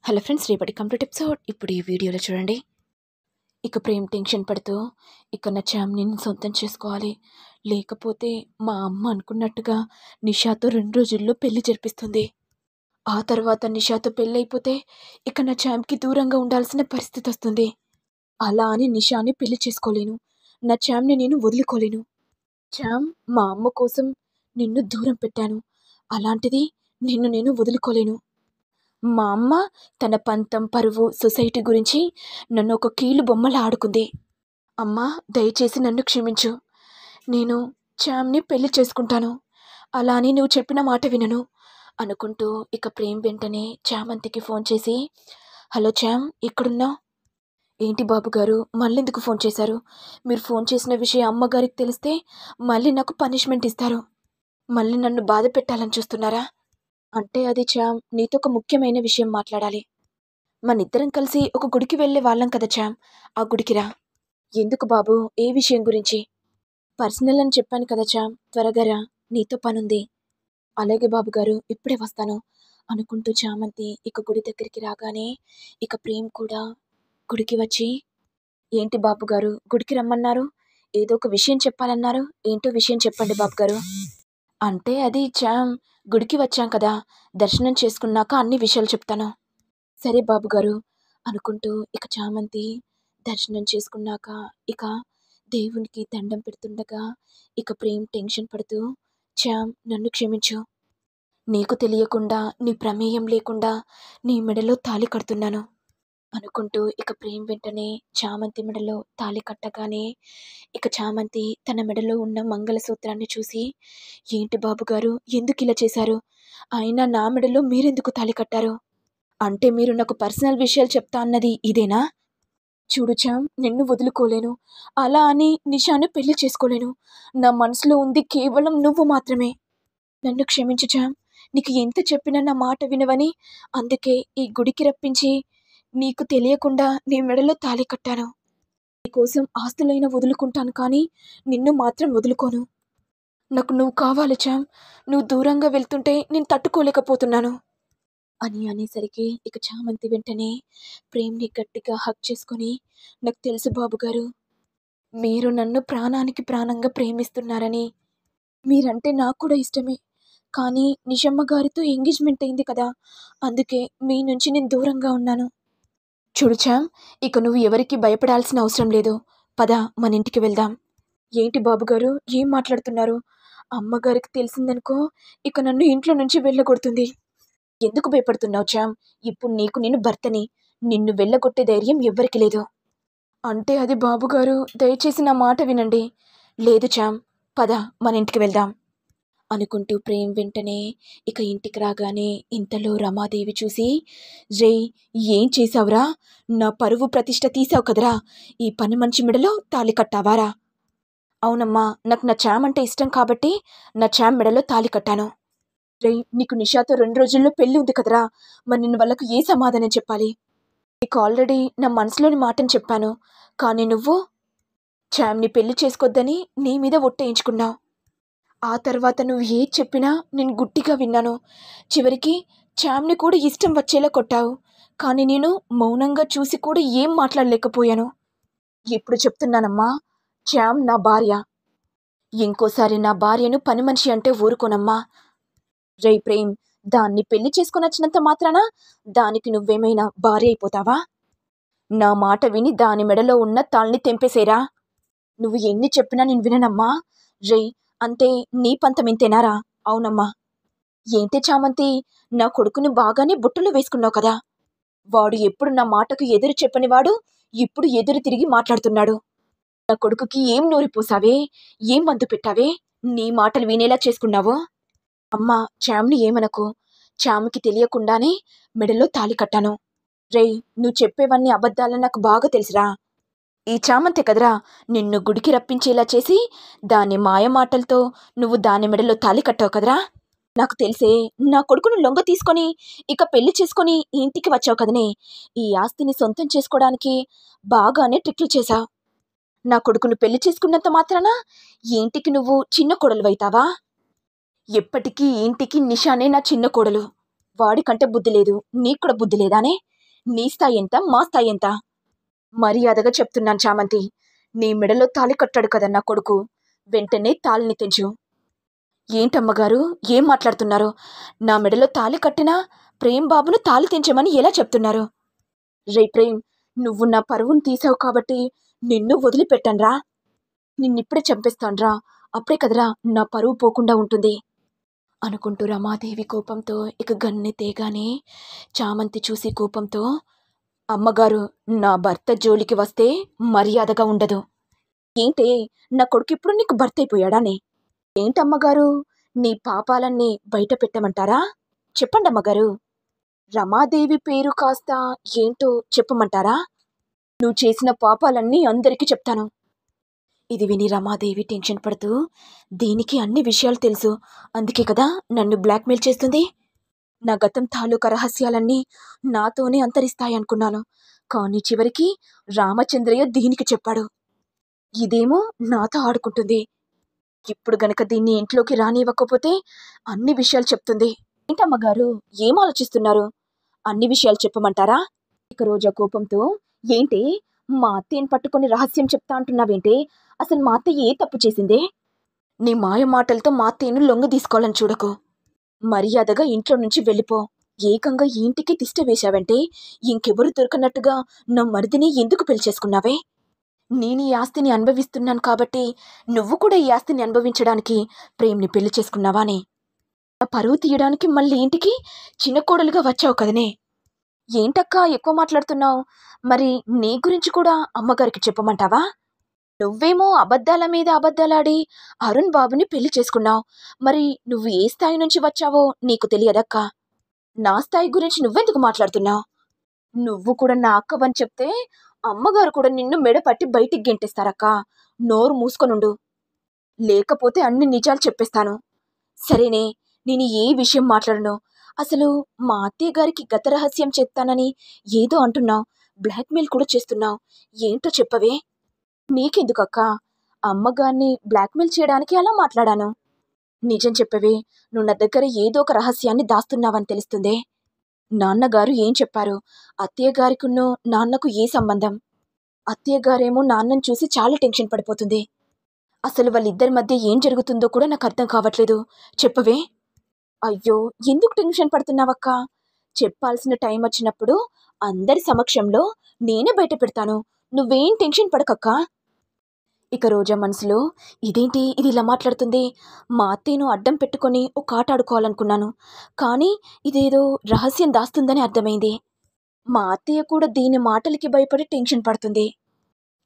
Hello friends, రేపటి complete episode ఇప్పుడు ఈ వీడియోలో చూడండి. ఇక ప్రేమ్ టెన్షన్ పడుతూ ఇక నా చామ్ని సొంతం చేసుకోవాలి, లేకపోతే మా అమ్మ అనుకున్నట్టుగా నిషాతో 2 రోజుల్లో పెళ్లి జరిపిస్తుంది. ఆ తర్వాత నిషాతో పెళ్ళి అయిపోతే ఇక నా చామ్కి దూరంగా ఉండాల్సిన పరిస్థితి వస్తుంది. అలా అని నిషాని పెళ్లి చేసుకోలేను, నా చామ్ని నేను వదులుకోలేను. చామ్, మా అమ్మ కోసం నిన్ను దూరం పెట్టాను, అలాంటిది నిన్ను నేను వదులుకోలేను. మా అమ్మ తన పంతం, పరువు, సొసైటీ గురించి నన్ను ఒక కీలు బొమ్మలా ఆడుకుంది. అమ్మా, దయచేసి నన్ను క్షమించు. నేను చామ్ని పెళ్లి చేసుకుంటాను, అలా అని నువ్వు చెప్పిన మాట వినను అనుకుంటూ ఇక ప్రేమ్ వెంటనే చామంతికి ఫోన్ చేసి, హలో చామ్, ఎక్కడున్నావు? ఏంటి బాబు గారు, మళ్ళెందుకు ఫోన్ చేశారు? మీరు ఫోన్ చేసిన విషయం అమ్మగారికి తెలిస్తే మళ్ళీ నాకు పనిష్మెంట్ ఇస్తారు, మళ్ళీ నన్ను బాధ పెట్టాలని చూస్తున్నారా? అంటే అది చామ్, నీతో ఒక ముఖ్యమైన విషయం మాట్లాడాలి. మనిద్దరం కలిసి ఒక గుడికి వెళ్ళే వాళ్ళం కదా చామ్, ఆ గుడికి రా. ఎందుకు బాబు, ఏ విషయం గురించి? పర్సనల్ అని చెప్పాను కదా చామ్, త్వరగా రా, నీతో పనుంది. అలాగే బాబు గారు, ఇప్పుడే వస్తాను అనుకుంటూ చామంతి ఇక గుడి దగ్గరికి రాగానే ఇక ప్రేమ్ కూడా గుడికి వచ్చి, ఏంటి బాబు గారు, గుడికి రమ్మన్నారు, ఏదో ఒక విషయం చెప్పాలన్నారు, ఏంటో విషయం చెప్పండి బాబు గారు. అంటే అది చామ్, గుడికి వచ్చాం కదా, దర్శనం చేసుకున్నాక అన్ని విషయాలు చెప్తాను. సరే బాబు గారు అనుకుంటూ ఇక చామంతి దర్శనం చేసుకున్నాక ఇక దేవునికి దండం పెడుతుండగా ఇక ప్రేమ్ టెన్షన్ పడుతూ, చామ్, నన్ను క్షమించు. నీకు తెలియకుండా, నీ ప్రమేయం లేకుండా నీ మెడలో తాళి కడుతున్నాను అనుకుంటూ ఇక ప్రేమ్ వెంటనే చామంతి మెడలో తాళి కట్టగానే ఇక చామంతి తన మెడలో ఉన్న మంగళసూత్రాన్ని చూసి, ఏంటి బాబుగారు, ఎందుకు ఇలా చేశారు? అయినా నా మెడలో మీరెందుకు తాళి కట్టారు? అంటే మీరు నాకు పర్సనల్ విషయాలు చెప్తా అన్నది ఇదేనా? చూడు చామ్, నిన్ను వదులుకోలేను, అలా అని నిషాను పెళ్లి చేసుకోలేను. నా మనసులో ఉంది కేవలం నువ్వు మాత్రమే. నన్ను క్షమించు చామ్, నీకు ఎంత చెప్పినా నా మాట వినవని అందుకే ఈ గుడికి రప్పించి నీకు తెలియకుండా నీ మెడలో తాళి కట్టాను. నీకోసం ఆస్తులైనా వదులుకుంటాను, కానీ నిన్ను మాత్రం వదులుకోను. నాకు నువ్వు కావాలి చామ్, నువ్వు దూరంగా వెళ్తుంటే నేను తట్టుకోలేకపోతున్నాను అని అనేసరికి ఇక చామంతి వెంటనే ప్రేమ్ని గట్టిగా హగ్ చేసుకొని, నాకు తెలుసు బాబు గారు, మీరు నన్ను ప్రాణానికి ప్రాణంగా ప్రేమిస్తున్నారని. మీరంటే నాకు కూడా ఇష్టమే, కానీ నిషమ్మ గారితో ఎంగేజ్మెంట్ అయింది కదా, అందుకే మీ నుంచి నేను దూరంగా ఉన్నాను. చూడు చామ్, ఇక నువ్వు ఎవరికి భయపడాల్సిన అవసరం లేదు. పద, మన ఇంటికి వెళ్దాం. ఏంటి బాబుగారు, ఏం మాట్లాడుతున్నారు? అమ్మగారికి తెలిసిందనుకో, ఇక నన్ను ఇంట్లో నుంచి వెళ్ళగొడుతుంది. ఎందుకు భయపడుతున్నావు చామ్? ఇప్పుడు నీకు నేను భర్తని, నిన్ను వెళ్ళగొట్టే ధైర్యం ఎవ్వరికి లేదు. అంటే అది బాబుగారు, దయచేసి నా మాట వినండి. లేదు చామ్, పద, మన ఇంటికి వెళ్దాం అనుకుంటూ ప్రేమ్ వెంటనే ఇక ఇంటికి రాగానే ఇంతలో రమాదేవి చూసి, రే, ఏం చేశావురా? నా పరువు ప్రతిష్ట తీసావు కదరా, ఈ పని మనిషి మెడలో తాళి కట్టావారా? అవునమ్మా, నాకు నా చామ్ అంటే ఇష్టం కాబట్టి నా చామ్ మెడలో తాళి కట్టాను. రే, నీకు నిషాతో 2 రోజుల్లో పెళ్లి ఉంది కదరా, మరి నిన్ను వాళ్ళకు ఏ సమాధానం చెప్పాలి? నీకు ఆల్రెడీ నా మనసులోని మాటని చెప్పాను, కానీ నువ్వు చామ్ని పెళ్లి చేసుకోవద్దని నీ మీద ఒట్టేయించుకున్నావు. ఆ తర్వాత నువ్వు ఏది చెప్పినా నేను గుడ్డిగా విన్నాను. చివరికి చామ్ని కూడా ఇష్టం వచ్చేలా కొట్టావు, కానీ నేను మౌనంగా చూసి కూడా ఏం మాట్లాడలేకపోయాను. ఇప్పుడు చెప్తున్నానమ్మా, చామ్ నా భార్య. ఇంకోసారి నా భార్యను పని మనిషి అంటే ఊరుకోనమ్మా. రే ప్రేమ్, దాన్ని పెళ్లి చేసుకుని వచ్చినంత మాత్రాన దానికి నువ్వేమైనా భార్య అయిపోతావా? నా మాట విని దాని మెడలో ఉన్న తాళ్ళని తెంపేసేరా. నువ్వు ఎన్ని చెప్పినా నేను విననమ్మా. రే, అంటే నీ పంతం ఇంతేనారా? అవునమ్మా. ఏంటి చామంతి, నా కొడుకుని బాగానే బుట్టలో వేసుకున్నావు కదా, వాడు ఎప్పుడు నా మాటకు ఎదురు చెప్పనివాడు ఇప్పుడు ఎదురు తిరిగి మాట్లాడుతున్నాడు. నా కొడుకుకి ఏం నూరిపోసావే, ఏం మందు పెట్టావే, నీ మాటలు వినేలా చేసుకున్నావో? అమ్మా, చామ్ని ఏమనకు, చామ్కి తెలియకుండానే మెడలో తాళి కట్టాను. రేయ్, నువ్వు చెప్పేవన్నీ అబద్ధాలని నాకు బాగా తెలుసురా. ఈ చామంతే కదరా నిన్ను గుడికి రప్పించేలా చేసి దాని మాయమాటలతో నువ్వు దాని మెడలో తాళి కట్టావు కదరా. నాకు తెలిసే నా కొడుకును లొంగ తీసుకొని ఇక పెళ్లి చేసుకొని ఇంటికి వచ్చావు కదనే, ఈ ఆస్తిని సొంతం చేసుకోవడానికి బాగానే ట్రిక్లు చేశావు. నా కొడుకును పెళ్లి చేసుకున్నంత మాత్రాన ఈ ఇంటికి నువ్వు చిన్న కోడలువైతావా? ఎప్పటికీ ఈ ఇంటికి నిషానే నా చిన్న కోడలు. వాడికంటే బుద్ధి లేదు, నీకు కూడా బుద్ధి లేదానే? నీ స్థాయి ఎంత, మా స్థాయి ఎంత? మర్యాదగా చెప్తున్నాను చామంతి, నీ మెడలో తాళి కట్టాడు కదా నా కొడుకు, వెంటనే తాళిని తెంచు. ఏంటమ్మగారు, ఏం మాట్లాడుతున్నారు? నా మెడలో తాళి కట్టినా ప్రేమ్ బాబును తాళి తెంచమని ఎలా చెప్తున్నారు? రే ప్రేమ్, నువ్వు నా పరువును తీసావు కాబట్టి నిన్ను వదిలిపెట్టనురా. నిన్నిప్పుడే చంపేస్తాన్రా, అప్పుడే కదరా నా పరువు పోకుండా ఉంటుంది అనుకుంటూ రమాదేవి కోపంతో ఇక గన్నె తేగానే చామంతి చూసి కోపంతో, అమ్మగారు, నా భర్త జోలికి వస్తే మర్యాదగా ఉండదు. ఏంటే, నా కొడుకు ఇప్పుడు నీకు భర్త అయిపోయాడానే? ఏంటమ్మగారు, నీ పాపాలన్నీ బయట పెట్టమంటారా? చెప్పండి అమ్మగారు. రమాదేవి పేరు కాస్త ఏంటో చెప్పమంటారా? నువ్వు చేసిన పాపాలన్నీ అందరికీ చెప్తాను. ఇది విని రమాదేవి టెన్షన్ పడుతూ, దీనికి అన్ని విషయాలు తెలుసు, అందుకే కదా నన్ను బ్లాక్మెయిల్ చేస్తుంది. నా గతం తాలూకా రహస్యాలన్నీ నాతోనే అంతరిస్తాయనుకున్నాను, కానీ చివరికి రామచంద్రయ్య దీనికి చెప్పాడు. ఇదేమో నాతో ఆడుకుంటుంది. ఇప్పుడు గనక దీన్ని ఇంట్లోకి రానివ్వకపోతే అన్ని విషయాలు చెప్తుంది. ఏంటమ్మగారు, ఏం ఆలోచిస్తున్నారు? అన్ని విషయాలు చెప్పమంటారా? ఇక రోజా కోపంతో, ఏంటి మా అత్తయ్యని పట్టుకొని రహస్యం చెప్తా అంటున్నావేంటి? అసలు మా అత్తయ్య ఏ తప్పు చేసిందే? నీ మాయ మాటలతో మా అత్తయ్యను లొంగ తీసుకోవాలని చూడకు. మర్యాదగా ఇంట్లో నుంచి వెళ్ళిపో. ఏకంగా ఈ ఇంటికి తిష్ట వేశావంటే ఇంకెవరు దొరకనట్టుగా నా మరిదిని ఎందుకు పెళ్లి చేసుకున్నావే? నేను ఈ ఆస్తిని అనుభవిస్తున్నాను కాబట్టి నువ్వు కూడా ఈ ఆస్తిని అనుభవించడానికి ప్రేమ్ని పెళ్లి చేసుకున్నావానే? నా పరువు తీయడానికి మళ్ళీ ఇంటికి చిన్న కోడలుగా వచ్చావు కదనే? ఏంటక్కా ఎక్కువ మాట్లాడుతున్నావు? మరి నీ గురించి కూడా అమ్మగారికి చెప్పమంటావా? నువ్వేమో అబద్ధాల మీద అబద్ధాలాడి అరుణ్ బాబుని పెళ్లి చేసుకున్నావు. మరి నువ్వు ఏ స్థాయి నుంచి వచ్చావో నీకు తెలియదక్కా. నా స్థాయి గురించి నువ్వెందుకు మాట్లాడుతున్నావు? నువ్వు కూడా నా అక్కవని చెప్తే అమ్మగారు కూడా నిన్ను మెడపట్టి బయటికి గెంటేస్తారక్కా. నోరు మూసుకొనుండు, లేకపోతే అన్ని నిజాలు చెప్పేస్తాను. సరేనే, నేను ఏ విషయం మాట్లాడను. అసలు మా అత్తయ్య గారికి గత రహస్యం చెప్తానని ఏదో అంటున్నావు, బ్లాక్మెయిల్ కూడా చేస్తున్నావు. ఏంటో చెప్పవే? నీకెందుకక్కా? అమ్మగారిని బ్లాక్మెయిల్ చేయడానికి అలా మాట్లాడాను. నిజం చెప్పవే, నువ్వు నా దగ్గర ఏదో ఒక రహస్యాన్ని దాస్తున్నావని తెలుస్తుందే. నాన్నగారు ఏం చెప్పారు? అత్తయ్య గారికున్నో నాన్నకు ఏ సంబంధం? అత్తయ్య గారేమో నాన్నని చూసి చాలా టెన్షన్ పడిపోతుంది. అసలు వాళ్ళిద్దరి మధ్య ఏం జరుగుతుందో కూడా నాకు అర్థం కావట్లేదు. చెప్పవే. అయ్యో, ఎందుకు టెన్షన్ పడుతున్నావక్కా? చెప్పాల్సిన టైం వచ్చినప్పుడు అందరి సమక్షంలో నేనే బయట పెడతాను. నువ్వేం టెన్షన్ పడకక్కా. ఇక రోజా మనసులో, ఇదేంటి ఇది ఇలా మాట్లాడుతుంది? మా అత్తయ్యను అడ్డం పెట్టుకొని ఒక ఆట ఆడుకోవాలనుకున్నాను, కానీ ఇదేదో రహస్యం దాస్తుందని అర్థమైంది. మా అత్తయ్య కూడా దీని మాటలకి భయపడి టెన్షన్ పడుతుంది.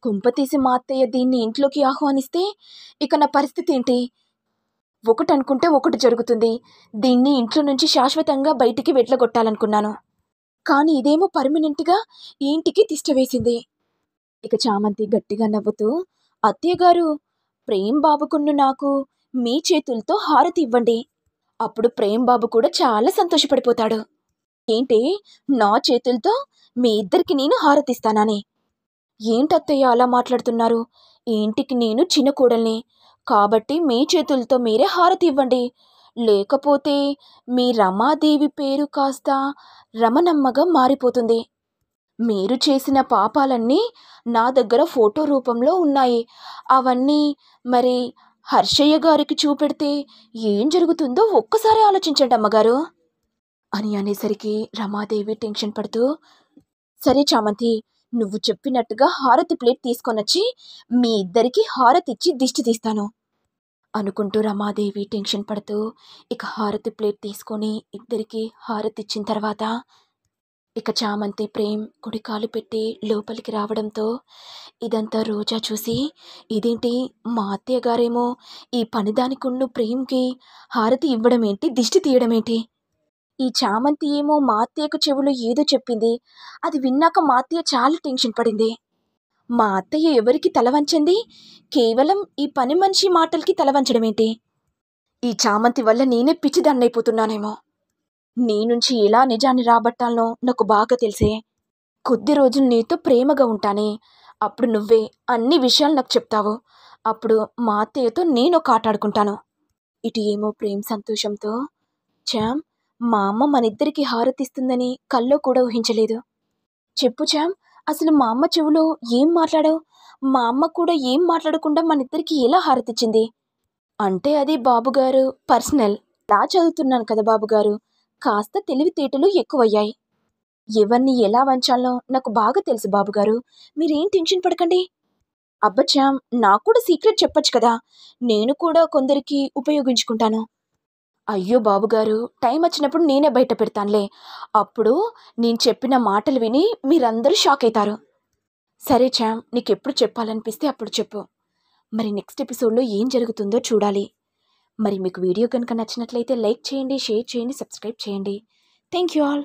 కుంపతీసి మా అత్తయ్య దీన్ని ఇంట్లోకి ఆహ్వానిస్తే ఇక నా పరిస్థితి ఏంటి? ఒకటి అనుకుంటే ఒకటి జరుగుతుంది. దీన్ని ఇంట్లో నుంచి శాశ్వతంగా బయటికి వెట్లగొట్టాలనుకున్నాను, కానీ ఇదేమో పర్మనెంట్గా ఈ ఇంటికి తిష్ట వేసింది. ఇక చామంతి గట్టిగా నవ్వుతూ, అత్తయ్య గారు, ప్రేమ్ బాబుకున్ను నాకు మీ చేతులతో హారతి ఇవ్వండి. అప్పుడు ప్రేమ్ బాబు కూడా చాలా సంతోషపడిపోతాడు. ఏంటి, నా చేతులతో మీ ఇద్దరికి నేను హారతిస్తానని? ఏంటత్తయ్య అలా మాట్లాడుతున్నారు? ఈ ఇంటికి నేను చిన్న కోడల్ని, కాబట్టి మీ చేతులతో మీరే హారతి ఇవ్వండి. లేకపోతే మీ రమాదేవి పేరు కాస్త రమణమ్మగా మారిపోతుంది. మీరు చేసిన పాపాలన్నీ నా దగ్గర ఫోటో రూపంలో ఉన్నాయి. అవన్నీ మరి హర్షయ్య గారికి చూపెడితే ఏం జరుగుతుందో ఒక్కసారి ఆలోచించండి అమ్మగారు అని అనేసరికి రమాదేవి టెన్షన్ పడుతూ, సరే చామంతి, నువ్వు చెప్పినట్టుగా హారతి ప్లేట్ తీసుకొనొచ్చి మీ ఇద్దరికి హారతి ఇచ్చి దిష్టి తీస్తాను అనుకుంటూ రమాదేవి టెన్షన్ పడుతూ ఇక హారతి ప్లేట్ తీసుకొని ఇద్దరికి హారతి ఇచ్చిన తర్వాత ఇక చామంతి ప్రేమ్ కుడికాలు పెట్టి లోపలికి రావడంతో ఇదంతా రోజా చూసి, ఇదేంటి మా అత్తయ్య గారేమో ఈ పనిదానికున్ను ప్రేమ్కి హారతి ఇవ్వడం ఏంటి, దిష్టి తీయడం ఏంటి? ఈ చామంతి ఏమో మా అత్తయ్యకు చెవులో ఏదో చెప్పింది. అది విన్నాక మా అత్తయ్య చాలా టెన్షన్ పడింది. మా అత్తయ్య ఎవరికి తలవంచంది, కేవలం ఈ పని మనిషి మాటలకి తలవంచడం ఏంటి? ఈ చామంతి వల్ల నేనే పిచ్చిదాన్నైపోతున్నానేమో. నీ నుంచి ఎలా నిజాన్ని రాబట్టాలనో నాకు బాగా తెలిసే. కొద్ది రోజులు నీతో ప్రేమగా ఉంటానే, అప్పుడు నువ్వే అన్ని విషయాలు నాకు చెప్తావు. అప్పుడు మా అత్తయ్యతో నేను ఒక ఆట ఆడుకుంటాను. ఇటు ఏమో ప్రేమ్ సంతోషంతో, చామ్, మా అమ్మ మనిద్దరికి హారతిస్తుందని కల్లో కూడా ఊహించలేదు. చెప్పు చామ్, అసలు మా అమ్మ చెవిలో ఏం మాట్లాడావు? మా అమ్మ కూడా ఏం మాట్లాడకుండా మనిద్దరికి ఎలా హారతిచ్చింది? అంటే అది బాబుగారు పర్సనల్. లా చదువుతున్నాను కదా బాబుగారు, కాస్త తెలివితేటలు ఎక్కువయ్యాయి. ఎవరిని ఎలా వంచాలో నాకు బాగా తెలుసు బాబుగారు, మీరేం టెన్షన్ పడకండి. అబ్బచ్చాం, నాకు కూడా సీక్రెట్ చెప్పొచ్చు కదా, నేను కూడా కొందరికి ఉపయోగించుకుంటాను. అయ్యో బాబుగారు, టైం వచ్చినప్పుడు నేనే బయట పెడతానులే. అప్పుడు నేను చెప్పిన మాటలు విని మీరందరూ షాక్ అవుతారు. సరే చామ్, నీకెప్పుడు చెప్పాలనిపిస్తే అప్పుడు చెప్పు. మరి నెక్స్ట్ ఎపిసోడ్లో ఏం జరుగుతుందో చూడాలి. మరి మీకు వీడియో కనుక నచ్చినట్లయితే లైక్ చేయండి, షేర్ చేయండి, సబ్స్క్రైబ్ చేయండి. Thank you all.